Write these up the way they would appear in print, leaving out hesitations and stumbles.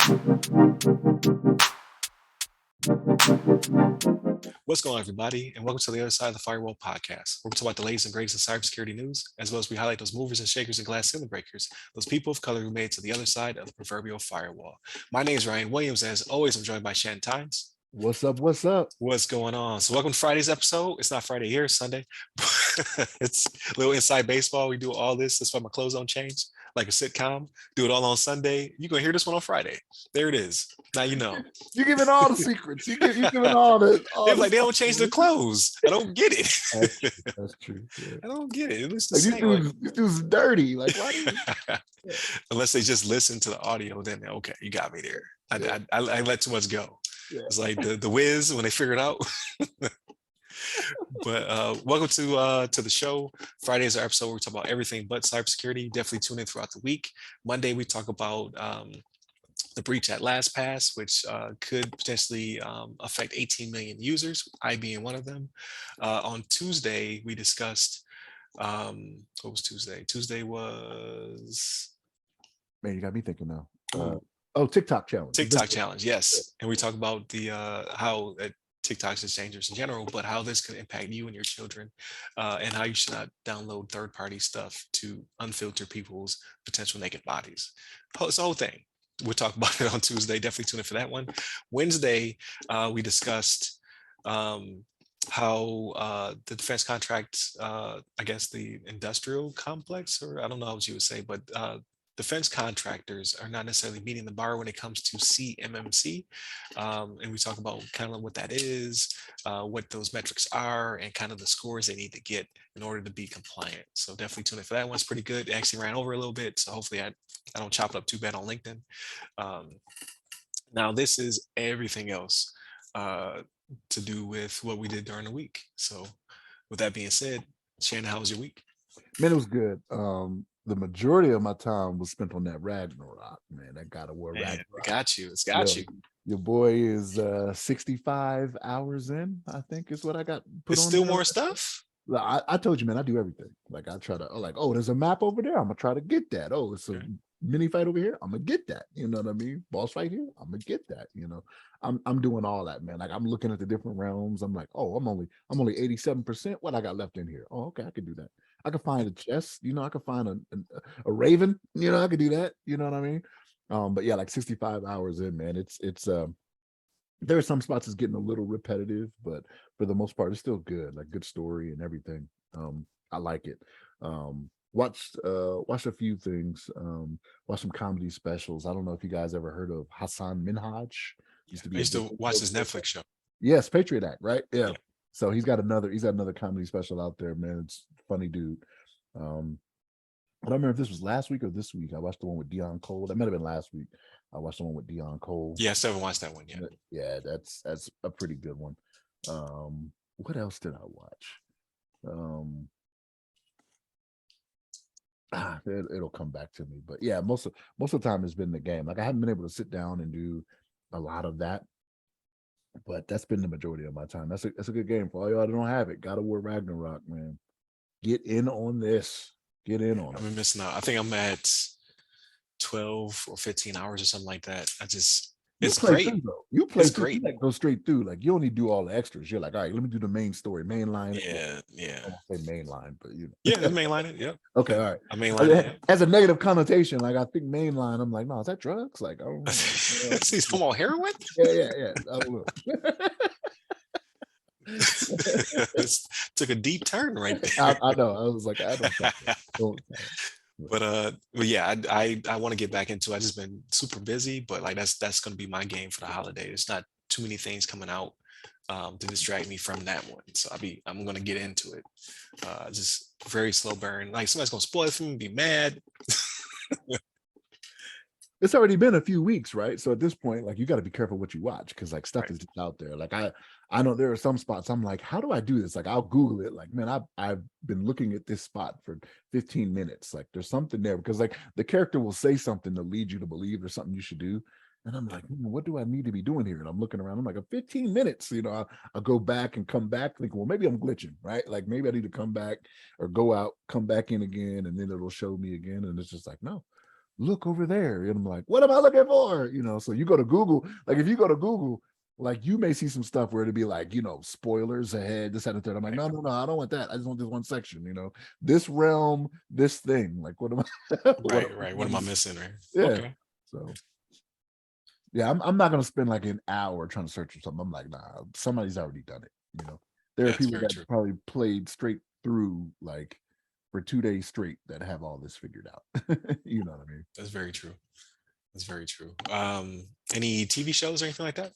What's going on, everybody, and welcome to the other side of the Firewall podcast, where we talk about the latest and greatest in cybersecurity news, as well as we highlight those movers and shakers and glass ceiling breakers, those people of color who made it to the other side of the proverbial firewall. My name is Ryan Williams, and as always, I'm joined by Shannon. What's up? What's up? What's going on? So, welcome to Friday's episode. It's not Friday here, it's Sunday. It's a little inside baseball. We do all this. That's why my clothes don't change, like a sitcom. Do it all on Sunday. You're going to hear this one on Friday. There it is. Now you know. You're giving all the secrets. You're giving all the. They're like, they don't change their clothes. I don't get it. That's true. Yeah. I don't get it. It's the Like, same. these dudes dirty. Like, why do you? Unless they just listen to the audio, then okay, you got me there. I let too much go. Yeah. It's like the Wiz when they figure it out. But welcome to the show. Friday is our episode where we talk about everything but cybersecurity. Definitely tune in throughout the week. Monday we talk about the breach at LastPass, which could potentially affect 18 million users, I being one of them. On Tuesday we discussed what was Tuesday? Tuesday was, Man, you got me thinking now. TikTok challenge. TikTok challenge, yes. And we talk about the how TikTok's is dangerous in general, but how this could impact you and your children, and how you should not download third-party stuff to unfilter people's potential naked bodies. It's the whole thing. We'll talk about it on Tuesday. Definitely tune in for that one. Wednesday, we discussed how the defense contract, I guess the industrial complex, or I don't know what you would say, but defense contractors are not necessarily meeting the bar when it comes to CMMC. And we talk about kind of what that is, what those metrics are, and kind of the scores they need to get in order to be compliant. So definitely tune in for that one. It's pretty good. It actually ran over a little bit, so hopefully I don't chop it up too bad on LinkedIn. Now this is everything else to do with what we did during the week. So with that being said, Shannon, how was your week? Man, it was good. The majority of my time was spent on that Ragnarok, man. That God of War Ragnarok. It got you. It's got you. Your boy is 65 hours in, I think is what I got put It's on. still there. more stuff? I told you, man, I do everything. Like I try to, there's a map over there. I'm gonna try to get that. Oh, it's a mini fight over here. I'm gonna get that. You know what I mean? Boss fight here. I'm gonna get that. You know, I'm doing all that, man. Like I'm looking at the different realms. I'm like, oh, I'm only 87%. What I got left in here? Oh, okay, I can do that. I could find a chest. You know, I could find a raven. You know, I could do that. You know what I mean? But yeah, like 65 hours in, man. It's there are some spots it's getting a little repetitive, but for the most part, it's still good. Like good story and everything. I like it. Watched a few things. Watched some comedy specials. I don't know if you guys ever heard of Hassan Minhaj. I used to watch his Netflix show. Yes, Patriot Act, right? Yeah. So he's got another comedy special out there, man. It's funny dude. I don't remember if this was last week or this week. I watched the one with Dion Cole. That might have been last week. I watched the one with Dion Cole. Yeah, I still haven't watched that one yet. Yeah, that's a pretty good one. What else did I watch? It'll come back to me. But yeah, most of the time it's been the game. Like I haven't been able to sit down and do a lot of that, but that's been the majority of my time. That's a good game for all y'all that don't have it. God of War Ragnarok, man. Get in on this. Get in on it. I'm missing out. I think I'm at 12 or 15 hours or something like that. It's great. You play through, you like go straight through. Like you only do all the extras. You're like, all right, let me do the main story, main line. Yeah. I won't say main line, but you know. Yeah, the main line it. Yep. Okay, all right. I mainline it. As a negative connotation, like I think main line, I'm like, no, is that drugs? Like, oh, he's talking about heroin? Yeah. I don't know. Took a deep turn right there. I know. I was like, I don't. But yeah, I want to get back into it. I've just been super busy, but like that's going to be my game for the holiday. There's not too many things coming out to distract me from that one. So I'm going to get into it. Just very slow burn. Like somebody's going to spoil it for me, be mad. It's already been a few weeks, right? So at this point, like you got to be careful what you watch because like stuff is just out there. Like I know there are some spots I'm like, how do I do this? Like I'll Google it. Like, man, I've been looking at this spot for 15 minutes. Like there's something there because like the character will say something to lead you to believe there's something you should do. And I'm like, what do I need to be doing here? And I'm looking around. I'm like, 15 minutes. You know, I'll go back and come back. Think, well, maybe I'm glitching, right? Like maybe I need to come back or go out, come back in again, and then it'll show me again. And it's just like, no, look over there. And I'm like, what am I looking for? So you go to Google, like if you go to Google, like you may see some stuff where it'd be like, spoilers ahead, this, that, and the third. I'm like, Right, no, no, no, I don't want that. I just want this one section, this realm, this thing. Like, what am I, right, right. what What am am I I missing? missing? Right. Yeah. Okay, So yeah, I'm not gonna spend like an hour trying to search for something. I'm like, nah, somebody's already done it. There are that's people very that true. probably played straight through like for 2 days straight that have all this figured out. You know what I mean? That's very true. That's very true. Any TV shows or anything like that?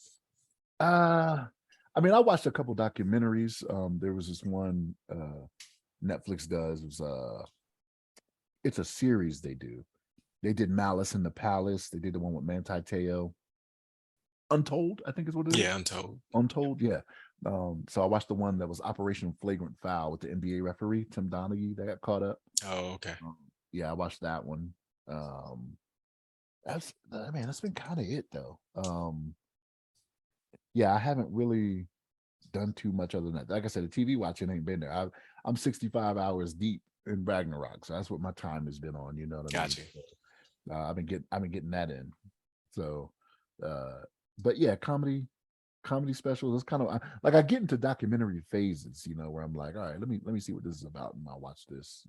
Uh I mean, I watched a couple documentaries. There was this one Netflix does. It was it's a series they do. They did Malice in the Palace. They did the one with Manti Te'o. Untold, I think is what it is. Yeah, Untold. Untold, yeah. So I watched the one that was Operation Flagrant Foul with the NBA referee Tim Donaghy that got caught up. Oh, okay. Um, yeah, I watched that one. That's I mean, that's been kind of it though. Yeah, I haven't really done too much other than that. Like I said, the TV watching ain't been there. I'm 65 hours deep in Ragnarok, so that's what my time has been on. You know what I mean? Got you. I've been getting that in. So, uh, but yeah, comedy specials. It's kind of like I get into documentary phases, where I'm like, all right, let me see what this is about, and I'll watch this.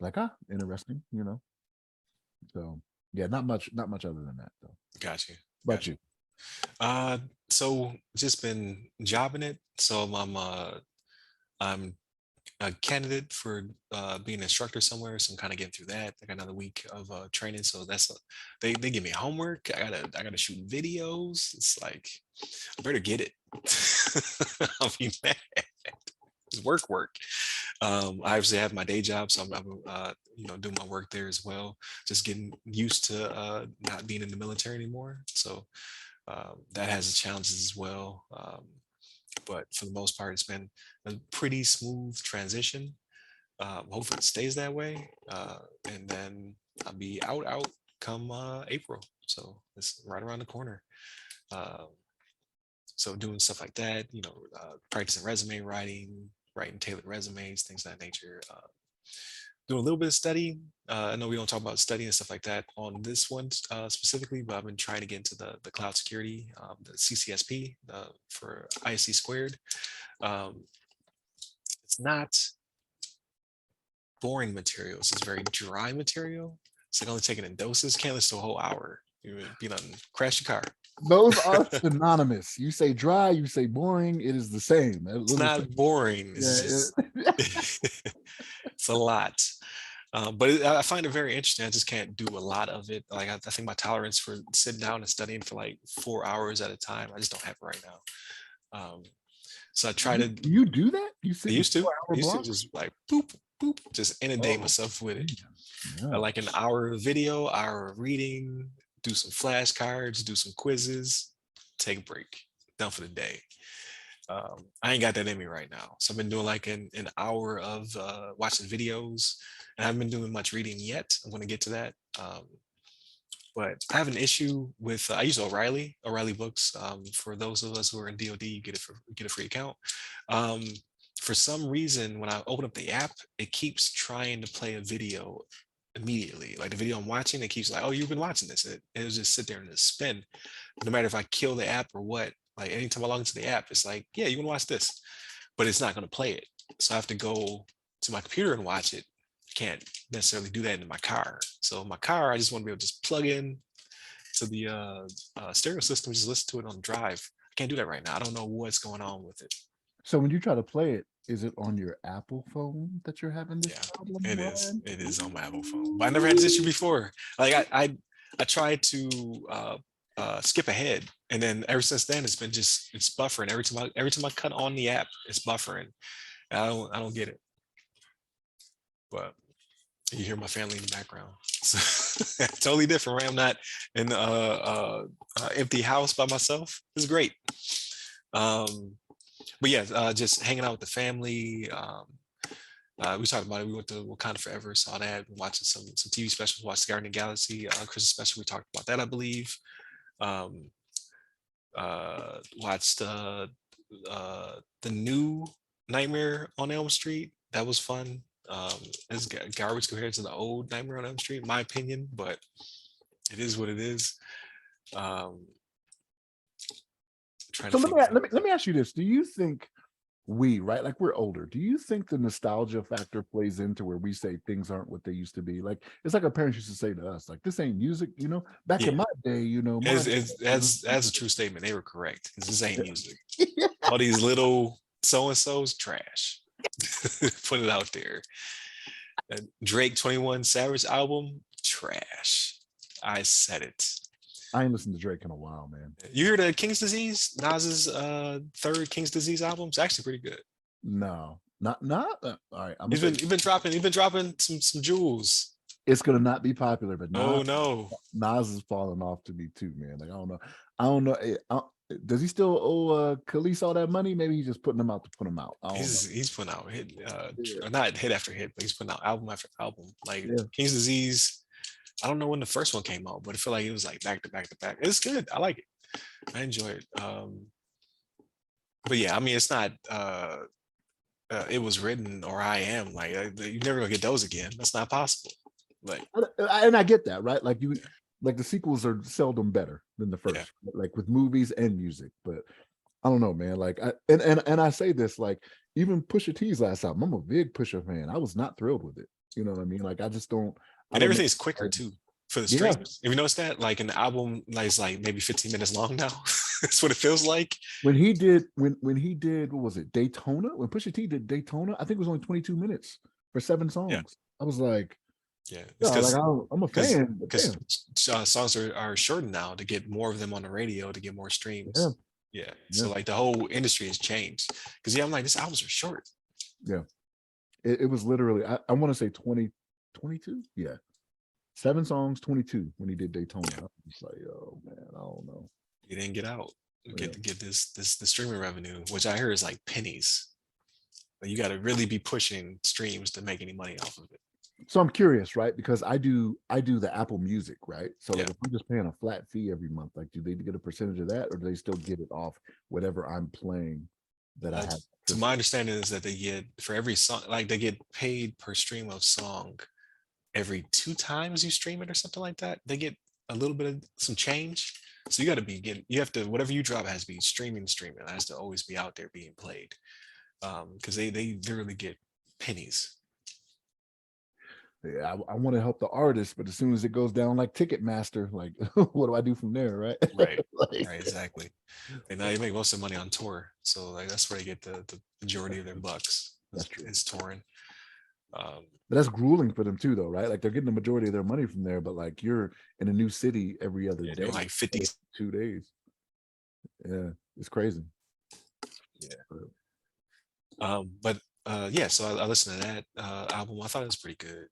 Like interesting. So yeah, not much other than that though. Got you. About Got you. you? Uh, so just been jobbing it. So I'm a candidate for being an instructor somewhere, so I'm kind of getting through that. I got another week of training, so they give me homework. I gotta shoot videos. It's like I better get it. I'll be mad. It's work. I obviously have my day job, so I'm doing my work there as well. Just getting used to not being in the military anymore. So that has its challenges as well. But for the most part, it's been a pretty smooth transition. Hopefully, it stays that way, and then I'll be out come April. So it's right around the corner. Uh, so doing stuff like that, practicing resume writing, writing tailored resumes, things of that nature. Doing a little bit of study. I know we don't talk about study and stuff like that on this one specifically, but I've been trying to get into the cloud security, the CCSP for ISC squared. Um, it's not boring materials. It's very dry material. It's like only taking in doses. Can't listen to a whole hour. You would be done, crash your car. Those are synonymous. You say dry, you say boring. It is the same. It's not boring. It's Yeah. just it's a lot. But I find it very interesting. I just can't do a lot of it. Like I think my tolerance for sitting down and studying for like 4 hours at a time, I just don't have it right now. So I try you, to. you do that? You I sit in used to. 4 hour I used to blocks? just like boop boop, just inundate Oh, myself with it. man. Yeah. Like an hour of video, hour of reading, do some flashcards, do some quizzes, take a break, done for the day. I ain't got that in me right now. So I've been doing like an hour of watching videos, and I haven't been doing much reading yet. I'm going to get to that. But I have an issue with I use O'Reilly books. For those of us who are in DoD, you get a free account. Um, for some reason, when I open up the app, it keeps trying to play a video immediately. Like the video I'm watching, it keeps like, "Oh, you've been watching this." It'll just sit there and just spin. No matter if I kill the app or what. Like anytime I log into the app, it's like, "Yeah, you want to watch this," but it's not going to play it. So I have to go to my computer and watch it. Can't necessarily do that in my car. So my car, I just want to be able to just plug in to the stereo system, just listen to it on drive. I can't do that right now. I don't know what's going on with it. So when you try to play it, is it on your Apple phone that you're having this Yeah, problem it is. on? It is on my Apple phone, but I never had this issue before. Like I tried to skip ahead, and then ever since then it's buffering. Every time I cut on the app, it's buffering. I don't get it, but you hear my family in the background. So, totally different, right? I'm not in empty house by myself. It's great. Um, but yeah, just hanging out with the family. We talked about it. We went to Wakanda Forever, saw that. Watching some TV specials. Watched the Guardian of the Galaxy Christmas special. We talked about that, I believe. Um, watched the new Nightmare on Elm Street. That was fun. It's garbage compared to the old Nightmare on Elm Street, in my opinion, but it is what it is. Trying to So let think. me let me ask you this: do you think right, like we're older, do you think the nostalgia factor plays into where we say things aren't what they used to be? Like it's like our parents used to say to us, like this ain't music, back Yeah, in my day, my that's a true statement. They were correct. This ain't music. All these little so and so's trash. Put it out there. Drake 21 Savage album trash. I said it. I ain't listened to Drake in a while, man. You hear the King's Disease, Nas's third King's Disease album? It's actually pretty good. No, not all right. I'm He's gonna been say he's been dropping some jewels. it's gonna not be popular, but Oh no, Nas is falling off to me too, man. Like I don't know. Does he still owe Khalees all that money? Maybe he's just putting them out to put them out. I don't know. he's putting out hit, Yeah, not hit after hit, but he's putting out album after album. Like yeah. King's Disease. I don't know when the first one came out, but I feel like it was like back to back to back. It's good. I like it. I enjoy it. But yeah, I mean, it's not. It was written or I am like you're never gonna get those again. That's not possible. Like, And I get that, right? Like the sequels are seldom better than the first, yeah, like with movies and music. But I don't know, man. Like and I say this, like even Pusha T's last album, I'm a big Pusha fan. I was not thrilled with it. You know what I mean? Like I just don't. I and don't know. everything's quicker too for the Yeah, streams. If you notice that, like an album like is like maybe 15 minutes long now. That's what it feels like. when he did what was it, Daytona? When Pusha T did Daytona, I think it was only 22 minutes for 7 Yeah, songs. I was like, yeah. It's yeah, like I'm a fan, but because damn, songs are shortened now to get more of them on the radio to get more yeah, streams. Yeah. yeah, So like the whole industry has changed. Because yeah, I'm like, these albums are short. yeah. It was literally, I want to say 22. Yeah. 7 songs, 22 when he did Daytona. I was like, oh man, I don't know. You didn't get out. Yeah. Get this the streaming revenue, which I hear is like pennies. But you got to really be pushing streams to make any money off of it. So I'm curious, right? Because I do the Apple Music, right? So Yeah. like if I'm just paying a flat fee every month, like do they get a percentage of that or do they still get it off whatever I'm playing that I have? To my understanding is that they get for every song, like they get paid per stream of song every 2 times you stream it or something like that. They get a little bit of some change. So you got to be getting, you have to, whatever you drop has to be streaming. It has to always be out there being played. Because they literally get pennies. Yeah, I want to help the artist, but as soon as it goes down like Ticketmaster, like what do I do from there, right? Right. Like, Right, exactly. And now you make most of the money on tour. So like that's where they get the majority of their bucks that's true. is touring. Um, But that's grueling for them too, though, right? Like they're getting the majority of their money from there, but like you're in a new city every other yeah, day, doing like 50. 2 days. Yeah, it's crazy. Yeah. But yeah, so I listened to that album. I thought it was pretty good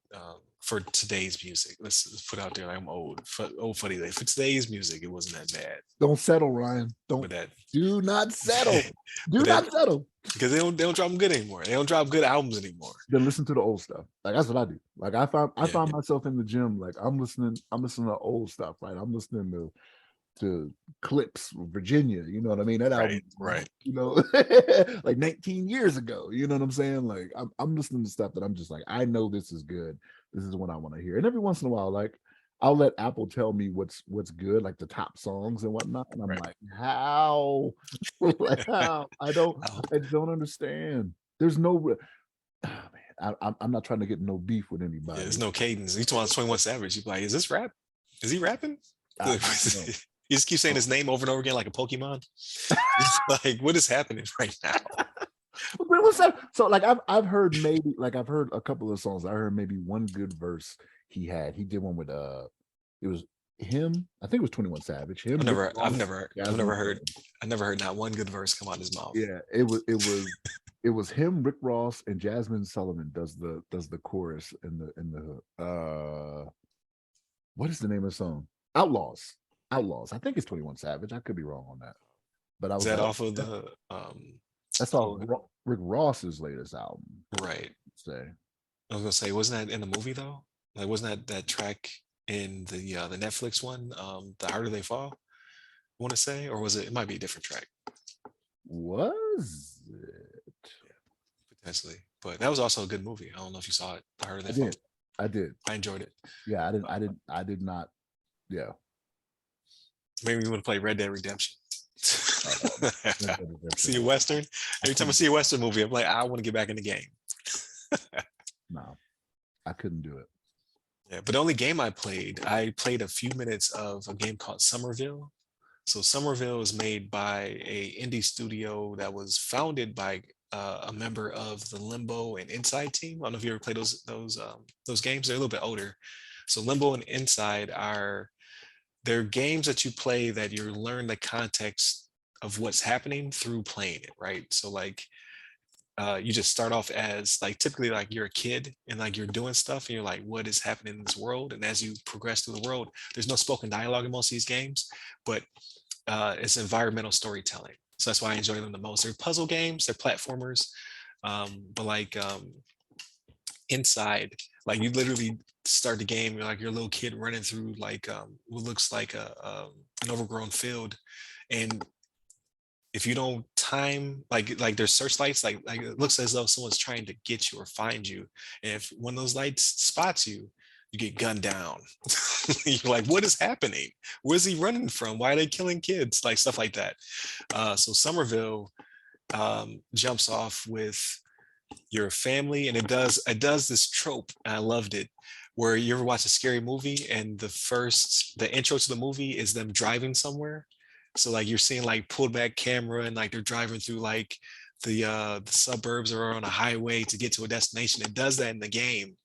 for today's music. Let's put out there. I'm old, old funny. For today's music, it wasn't that bad. Don't settle, Ryan. But that, Do not settle. Do but not settle. because they don't drop them good anymore. They don't drop good albums anymore. Then listen to the old stuff. Like that's what I do. Like I found Yeah, myself in the gym. Like I'm listening to old stuff, right? I'm listening to Clips, Virginia. You know what I mean? That album, right. like 19 years ago. You know what I'm saying? Like I'm listening to stuff that I'm just like, I know this is good. This is what I want to hear. And every once in a while, like I'll let Apple tell me what's good, like the top songs and whatnot. And I'm Right. like, how? Like how? I don't understand. There's no oh, man, I'm not trying to get no beef with Yeah, anybody. there's no cadence. He's 21 Savage. You're like, is this rap? Is he rapping? You just keep saying his name over and over again like a Pokemon. Like, what is happening right now? But what's that? So like I've heard maybe like I've heard a couple of songs. I heard maybe one good verse he had. He did one with it was him. I think it was 21 Savage. Him. I've never heard not one good verse come out of his mouth. Yeah, it was him, Rick Ross, and Jasmine Sullivan does the chorus in the what is the name of the song? Outlaws. I think it's 21 Savage. I could be wrong on that. But I was Is that like, off of the that's off Rick Ross's latest album. right? Say. I was gonna say, wasn't that in the movie though? Like, wasn't that track in the Netflix one? The Harder They Fall. I want to say, or was it? It might be a different track. Was it? Honestly. But that was also a good movie. I don't know if you saw it. I heard I that phone. did. I did. I enjoyed it. Yeah, I didn't. Uh, I did not. Yeah. Maybe we want to play Red Dead Redemption. Red Dead Redemption. See a Western. I Every time I couldn't. see a Western movie, I'm like, I want to get back in the game. No, I couldn't do it. Yeah, but the only game I played a few minutes of a game called Somerville. So Somerville is made by a indie studio that was founded by a member of the Limbo and Inside team. I don't know if you ever played those games. They're a little bit older. So Limbo and Inside are they're games that you play that you learn the context of what's happening through playing it, right? So like you just start off as like typically like you're a kid and like you're doing stuff and you're like, what is happening in this world? And as you progress through the world, there's no spoken dialogue in most of these games, but it's environmental storytelling. So that's why I enjoy them the most. They're puzzle games, they're platformers, but like inside, like you literally start the game, you're like your little kid running through like what looks like an overgrown field, and if you don't time like there's searchlights like it looks as though someone's trying to get you or find you, and if one of those lights spots you, you get gunned down. You're like, what is happening? Where's he running from? Why are they killing kids? Like stuff like that. So Somerville jumps off with your family, and it does this trope, and I loved it, where you ever watch a scary movie and the intro to the movie is them driving somewhere. So like you're seeing like pulled back camera and like they're driving through like the suburbs or on a highway to get to a destination. It does that in the game,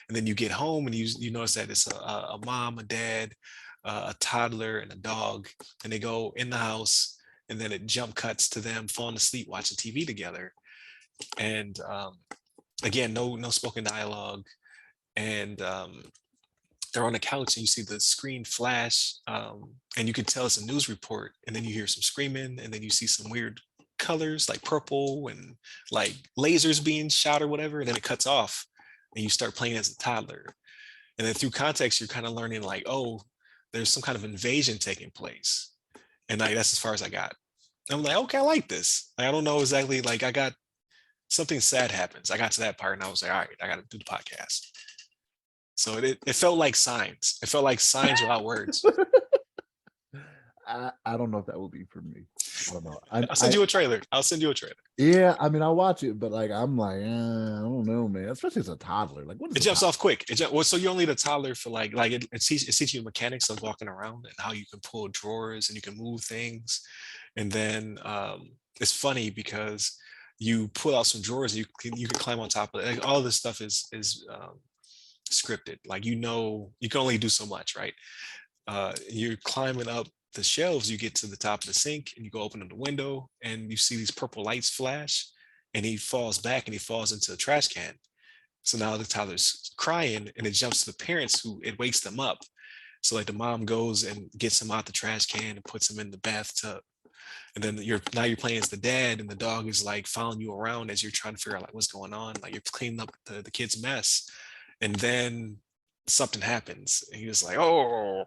and then you get home and you notice that it's a mom, a dad, a toddler, and a dog, and they go in the house, and then it jump cuts to them falling asleep watching TV together, and again, no spoken dialogue, and they're on the couch and you see the screen flash, and you can tell it's a news report, and then you hear some screaming, and then you see some weird colors like purple and like lasers being shot or whatever, and then it cuts off and you start playing as a toddler, and then through context you're kind of learning like, oh, there's some kind of invasion taking place, and like that's as far as I got. And I'm like, okay, I like this. Like, I don't know exactly, like I got something sad happens. I got to that part and I was like, all right, I got to do the podcast. So it felt like signs. It felt like signs without words. I don't know if that will be for me. I don't know. I'll send you a trailer. I'll send you a trailer. Yeah, I mean, I watch it, but like I'm like, I don't know, man. Especially as a toddler. Like, what is It a jumps toddler? off quick. Well, so you only need a toddler for like it teaches you mechanics of walking around and how you can pull drawers and you can move things. And then it's funny because you pull out some drawers and you can climb on top of it. Like, all this stuff is scripted. Like, you can only do so much, right? You're climbing up the shelves, you get to the top of the sink and you go open up the window and you see these purple lights flash, and he falls back and he falls into a trash can. So now the toddler's crying and it jumps to the parents, who it wakes them up. So like the mom goes and gets him out the trash can and puts him in the bathtub. And then you're playing as the dad, and the dog is like following you around as you're trying to figure out like what's going on. Like you're cleaning up the kid's mess. And then something happens. And he was like, oh.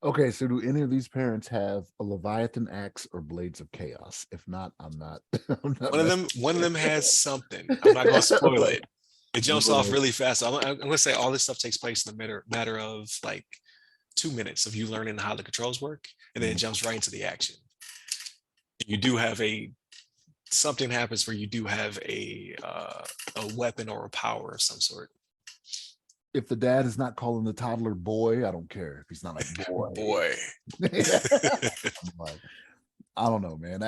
Okay, so do any of these parents have a Leviathan axe or Blades of Chaos? If not, I'm not. I'm not One of them has something. I'm not gonna spoil it. It jumps off Right. really fast. I'm gonna say all this stuff takes place in the matter of like 2 minutes of you learning how the controls work, and then it jumps right into the action. You do have something happens where you do have a weapon or a power of some sort. If the dad is not calling the toddler boy, I don't care. If he's not like boy, Boy. I'm like, I don't know, man.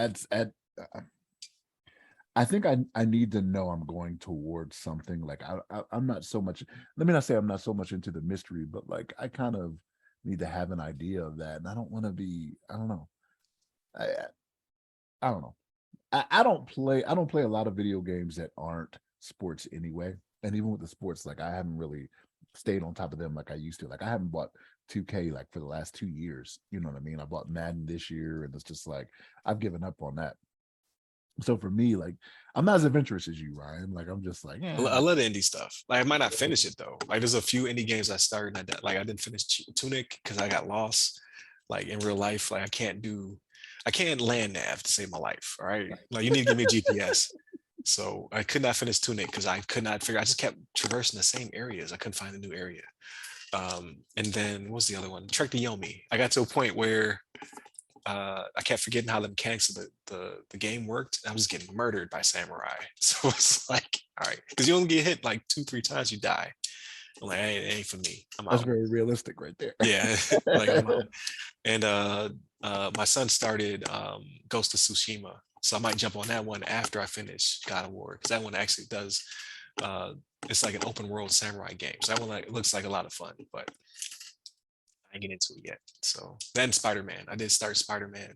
I think I need to know I'm going towards something. Like I'm not so much. Let me not say I'm not so much into the mystery, but like I kind of need to have an idea of that, and I don't want to be. I don't know. I I don't know. I don't play. I don't play a lot of video games that aren't sports anyway. And even with the sports, like I haven't really stayed on top of them like I used to. Like I haven't bought 2K like for the last 2 years. You know what I mean? I bought Madden this year, and it's just like I've given up on that. So for me, like I'm not as adventurous as you, Ryan. Like I'm just like, I love the indie stuff. Like I might not finish it though. Like there's a few indie games I started and like I didn't finish Tunic because I got lost. Like in real life, like I can't land nav to save my life. All right. Like you need to give me a GPS. So I could not finish Tunic because I could not figure. I just kept traversing the same areas. I couldn't find a new area. And then what was the other one? Trek to Yomi. I got to a point where I kept forgetting how the mechanics of the game worked. I was getting murdered by samurai. So it's like, all right, because you only get hit like 2, 3 times, you die. I'm like, it ain't for me. I'm That's out. very realistic right there. Yeah, like I'm out. And my son started Ghost of Tsushima, so I might jump on that one after I finish God of War, because that one actually does. Uh, it's like an open world samurai game, so that one like looks like a lot of fun, but I ain't get into it yet. So then Spider-Man, I did start Spider-Man,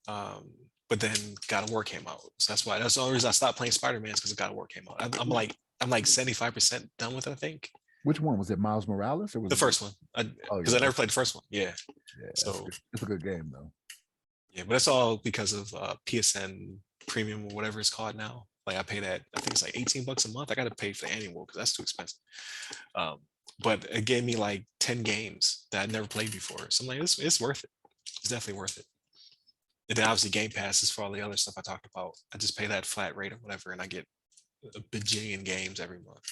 um, but then God of War came out, so that's the only reason I stopped playing Spider-Man is because God of War came out. I'm like 75% done with it, I think. Which one was it? Miles Morales or was The it? first one, Oh because yeah, I never played the first one. Yeah, yeah, that's so good. It's a good game though. yeah, but that's all because of PSN Premium or whatever it's called now. Like I pay that, I think it's like $18 a month. I got to pay for the annual because that's too expensive. Um, but it gave me like 10 games that I'd never played before. So I'm like, it's worth it. It's definitely worth it. And then obviously Game Pass is for all the other stuff I talked about. I just pay that flat rate or whatever, and I get a bajillion games every month.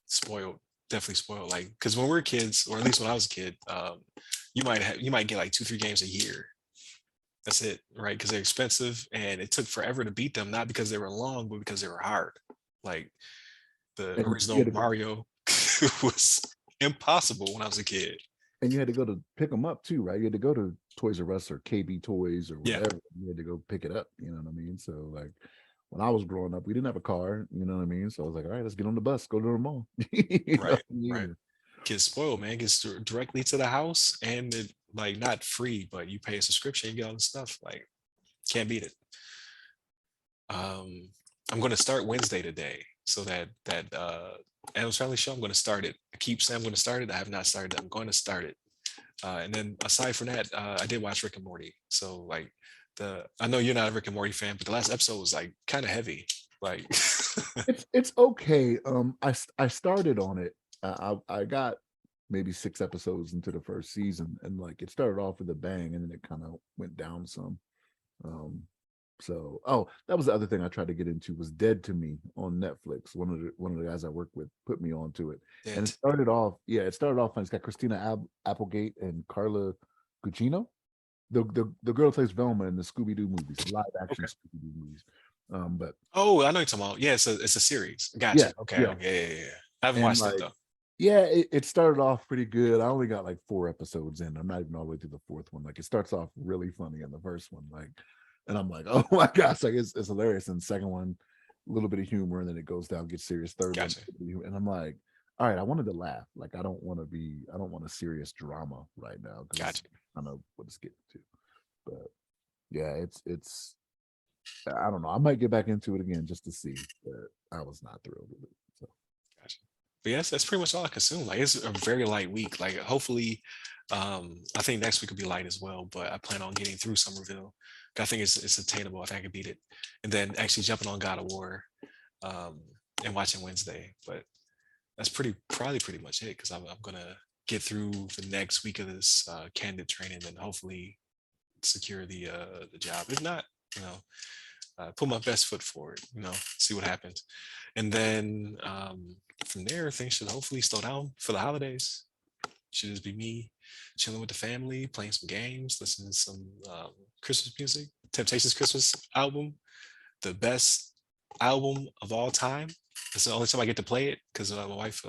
Spoiled, definitely spoiled. Like, because when we're kids, or at least when I was a kid, you might get like 2, 3 games a year. That's it, right? Because they're expensive, and it took forever to beat them, not because they were long, but because they were hard. Like the And you original had to, Mario was impossible when I was a kid. and you had to go to pick them up too, right? You had to go to Toys R Us or KB Toys or Yeah, whatever. You had to go pick it up. You know what I mean? So like when I was growing up, we didn't have a car. You know what I mean? So I was like, all right, let's get on the bus, go to the mall. You know what right, I right. mean? Gets spoiled, man. Gets directly to the house, and it, like not free, but you pay a subscription, you get all the stuff. Like can't beat it. Um, I'm going to start Wednesday today, so that Adam's Family show. I'm going to start it. I keep saying I'm going to start it. I have not started it. I'm going to start it. And then aside from that, I did watch Rick and Morty. So like I know you're not a Rick and Morty fan, but the last episode was like kind of heavy. Like, It's okay. I started on it. I got maybe 6 episodes into the first season, and like it started off with a bang, and then it kind of went down some. Um, so that was the other thing I tried to get into was Dead to Me on Netflix. One of the guys I work with put me onto it, and it that, started off. Yeah, it started off. And it's got Christina Applegate and Carla Gugino, the girl who plays Velma in the Scooby Doo movies, the live action okay. Scooby Doo movies. But Oh, I know you're talking about. Yeah, it's a series. yeah, Gotcha. Okay. yeah, Okay. Yeah. I haven't and watched it like though. yeah, it started off pretty good. I only got like 4 episodes in. I'm not even all the way through the fourth one. Like it starts off really funny in the first one, like, and I'm like, oh my gosh, like it's hilarious. And the second one, a little bit of humor, and then it goes down, gets serious. Third one, Gotcha. and I'm like, all right, I wanted to laugh. Like I don't want a serious drama right now because it's Gotcha. kind of what it's getting to. But yeah, it's I don't know. I might get back into it again just to see, but I was not thrilled with it. So Gotcha. But yes, that's pretty much all I consume. Like it's a very light week. Like hopefully, I think next week will be light as well. But I plan on getting through Somerville. I think it's attainable. I think I can beat it, and then actually jumping on God of War, um, and watching Wednesday. But that's probably pretty much it because I'm gonna get through the next week of this candidate training, and hopefully secure the job. If not, you know, put my best foot forward. You know, see what happens, and then from there things should hopefully slow down for the holidays. Should just be me chilling with the family, playing some games, listening to some Christmas music. Temptations Christmas album, the best album of all time. It's the only time I get to play it because my wife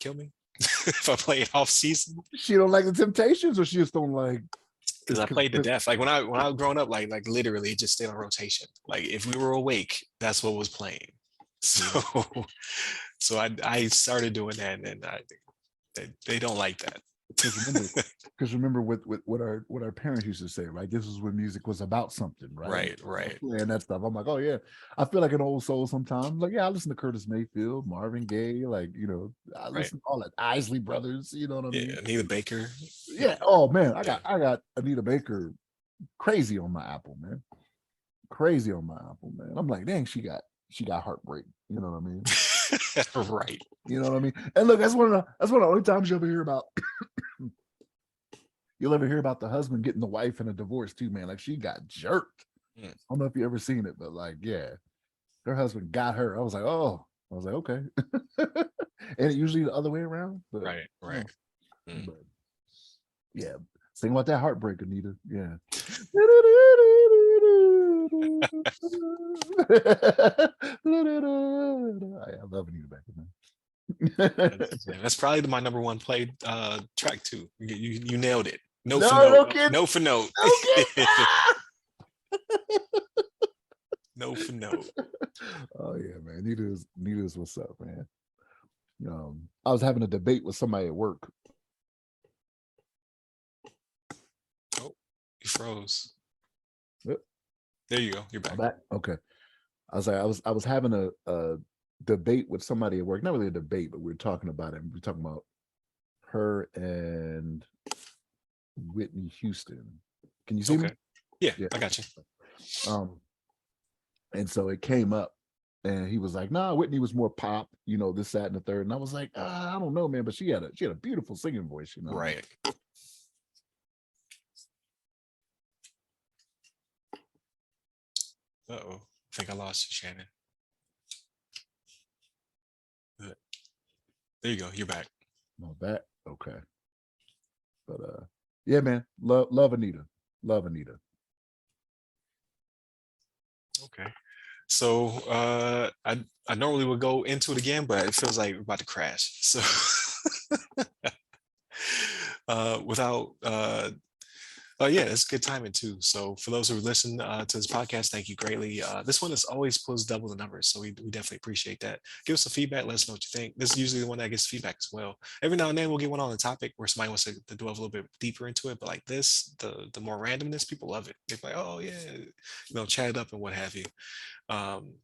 kill me if I play it off season. she don't like the Temptations, or she just don't like Because I played to death. Like when I was growing up, like literally it just stayed on rotation. Like if we were awake, that's what was playing. So so I started doing that, and they don't like that. because remember because remember what our parents used to say, right? This is when music was about something, right? Right, right, Playing that stuff. I'm like, oh yeah, I feel like an old soul sometimes. Like, yeah, I listen to Curtis Mayfield, Marvin Gaye, like, I right. listen to all that Isley Brothers, you know what I Yeah, mean? Anita Baker. Yeah. Oh man, Yeah, I got Anita Baker crazy on my Apple, man. Crazy on my Apple, man. I'm like, dang, she got heartbreak. You know what I mean? right. You know what I mean? And look, that's one of the only times you ever hear about you'll ever hear about the husband getting the wife in a divorce too, man. Like she got jerked. Mm. I don't know if you ever seen it, but like, yeah, her husband got her. I was like, oh, I was like, okay. And it usually the other way around, but Right, right. oh, Mm. but yeah. Sing about that heartbreak, Anita. Yeah. I love Anita back then. That's probably my number one played track too. You nailed it. Note for No, note. no kids. Note for note. No kids. Note for note. Oh yeah, man. Nita's what's up, man. I was having a debate with somebody at work. Oh, you froze. Yep. There you go. You're back. I'm back. Okay. I was having a debate with somebody at work. Not really a debate, but we were talking about it. We were talking about her and Whitney Houston. Can you see me? Okay. Yeah, Yeah. I got you. And so it came up, and he was like, "Nah, Whitney was more pop, this, that, and the third." And I was like, "I don't know, man, but she had a beautiful singing voice, Right. Uh-oh. I think I lost you, Shannon. Good. There you go. You're back. My back, okay. But yeah, man, love Anita, love Anita. Okay. So I normally would go into it again, but it feels like we're about to crash. So without yeah, it's good timing too. So for those who listen to this podcast, thank you greatly. This one is always pulls double the numbers, so we definitely appreciate that. Give us some feedback. Let us know what you think. This is usually the one that gets feedback as well. Every now and then we'll get one on the topic where somebody wants to delve a little bit deeper into it. But like this, the more randomness, people love it. They're like, oh yeah, chat it up and what have you. Um,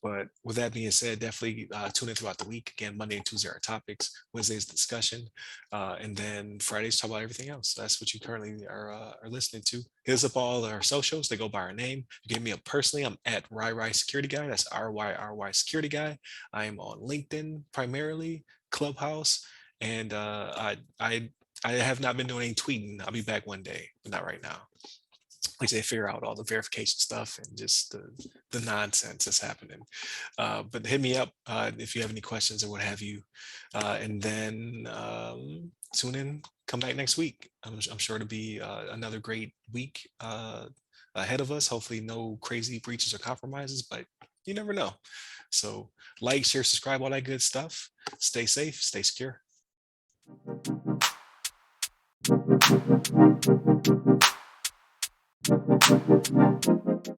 but with that being said, definitely tune in throughout the week. Again, Monday and Tuesday are topics, Wednesday's discussion, and then Fridays talk about everything else. So that's what you currently are listening to. Hit us up all our socials. They go by our name. You get me up personally. I'm at RyRy Security Guy. That's RYRY Security Guy. I am on LinkedIn primarily, Clubhouse, and I have not been doing any tweeting. I'll be back one day, but not right now. Like they figure out all the verification stuff and just the nonsense that's happening. But hit me up if you have any questions or what have you. And then tune in, come back next week. I'm sure to be another great week ahead of us. Hopefully no crazy breaches or compromises, but you never know. So like, share, subscribe, all that good stuff. Stay safe, stay secure.